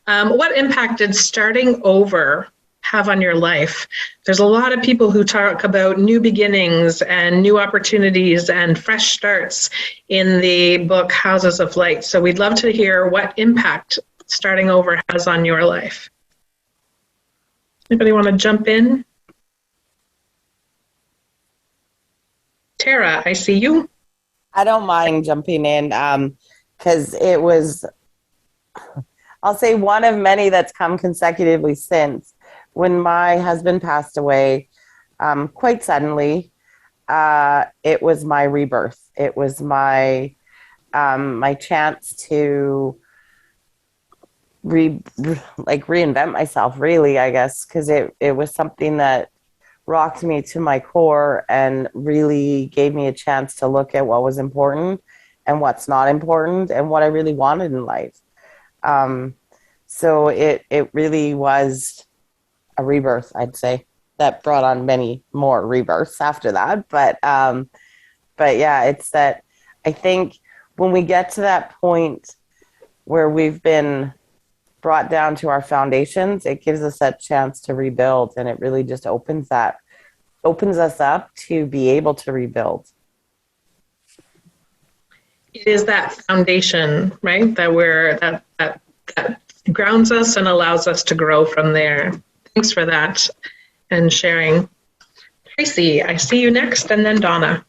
What impact did starting over have on your life? There's a lot of people who talk about new beginnings and new opportunities and fresh starts in the book Houses of Light. So we'd love to hear what impact starting over has on your life. Anybody want to jump in? Tara, I see you. I don't mind jumping in because it was, I'll say, one of many that's come consecutively since. When my husband passed away quite suddenly, it was my rebirth. It was my my chance to reinvent myself, really, I guess, because it was something that rocked me to my core and really gave me a chance to look at what was important and what's not important and what I really wanted in life. So it really was a rebirth, I'd say, that brought on many more rebirths after that. But yeah, it's that I think when we get to that point where we've been brought down to our foundations, it gives us that chance to rebuild, and it really just opens us up to be able to rebuild. It is that foundation, right? That grounds us and allows us to grow from there. Thanks for that and sharing. Tracy, I see you next, and then Donna.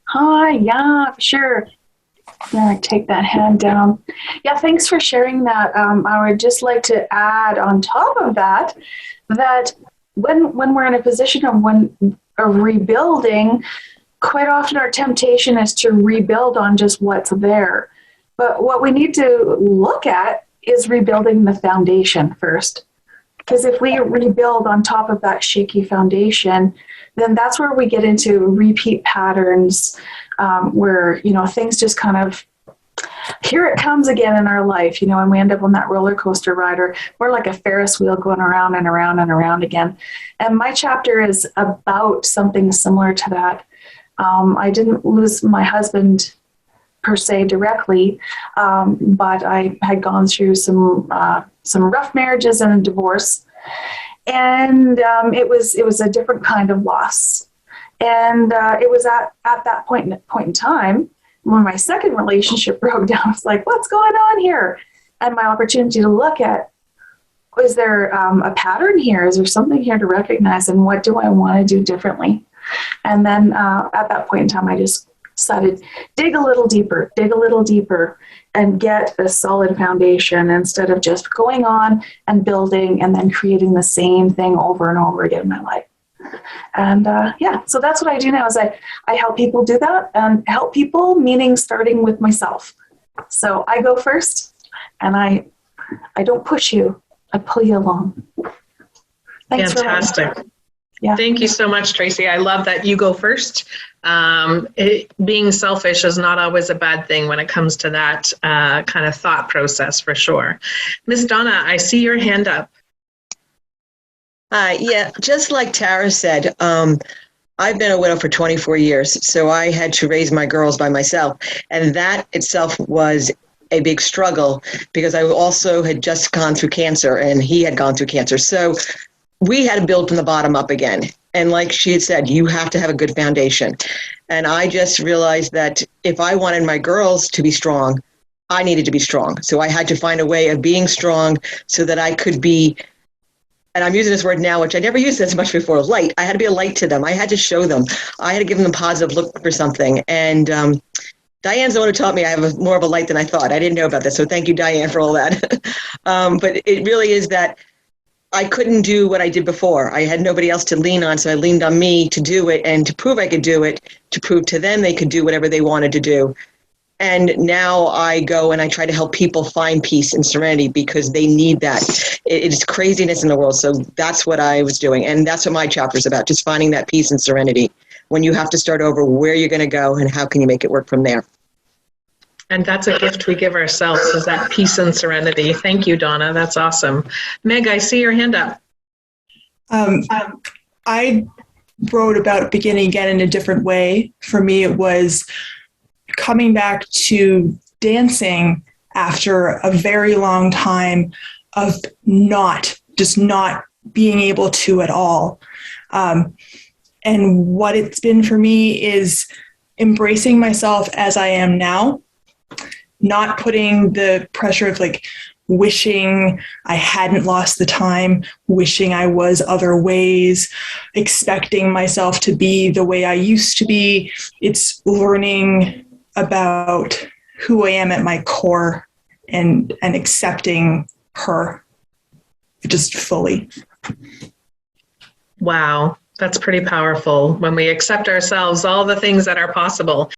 Hi, yeah, sure. I take that hand down. Yeah, thanks for sharing that. I would just like to add on top of that, that when we're in a position of rebuilding, quite often our temptation is to rebuild on just what's there. But what we need to look at is rebuilding the foundation first. Because if we rebuild on top of that shaky foundation, then that's where we get into repeat patterns where, things just kind of, here it comes again in our life, and we end up on that roller coaster ride, or we're like a Ferris wheel going around and around and around again. And my chapter is about something similar to that. I didn't lose my husband per se directly, but I had gone through some rough marriages and a divorce, and it was a different kind of loss. And it was at that point in time when my second relationship broke down. I was like, what's going on here? And my opportunity to look at, is there a pattern here? Is there something here to recognize? And what do I want to do differently? And then at that point in time, I just decided, dig a little deeper, and get a solid foundation instead of just going on and building and then creating the same thing over and over again in my life. And so that's what I do now, is I help people do that, and help people, meaning starting with myself. So I go first, and I don't push you, I pull you along. Thanks. Fantastic. Yeah. Thank you so much, Tracy. I love that you go first. Being selfish is not always a bad thing when it comes to that kind of thought process, for sure. Miss Donna, I see your hand up. Yeah, just like Tara said, I've been a widow for 24 years, so I had to raise my girls by myself. And that itself was a big struggle, because I also had just gone through cancer and he had gone through cancer. So we had to build from the bottom up again. And like she had said, you have to have a good foundation. And I just realized that if I wanted my girls to be strong, I needed to be strong. So I had to find a way of being strong so that I could be, and I'm using this word now, which I never used this much before, light. I had to be a light to them. I had to show them. I had to give them a positive look for something. And Diane's the one who taught me I have more of a light than I thought. I didn't know about this. So thank you, Diane, for all that. But it really is that I couldn't do what I did before. I had nobody else to lean on, so I leaned on me to do it, and to prove I could do it, to prove to them they could do whatever they wanted to do. And now I go and I try to help people find peace and serenity, because they need that. It's craziness in the world, so that's what I was doing. And that's what my chapter is about, just finding that peace and serenity. When you have to start over, where you're going to go and how can you make it work from there. And that's a gift we give ourselves, is that peace and serenity. Thank you, Donna. That's awesome. Meg, I see your hand up. I wrote about beginning again in a different way. For me, it was coming back to dancing after a very long time of not being able to at all. And what it's been for me is embracing myself as I am now, not putting the pressure of like wishing I hadn't lost the time, wishing I was other ways, expecting myself to be the way I used to be. It's learning about who I am at my core and accepting her just fully. Wow, that's pretty powerful. When we accept ourselves, all the things that are possible.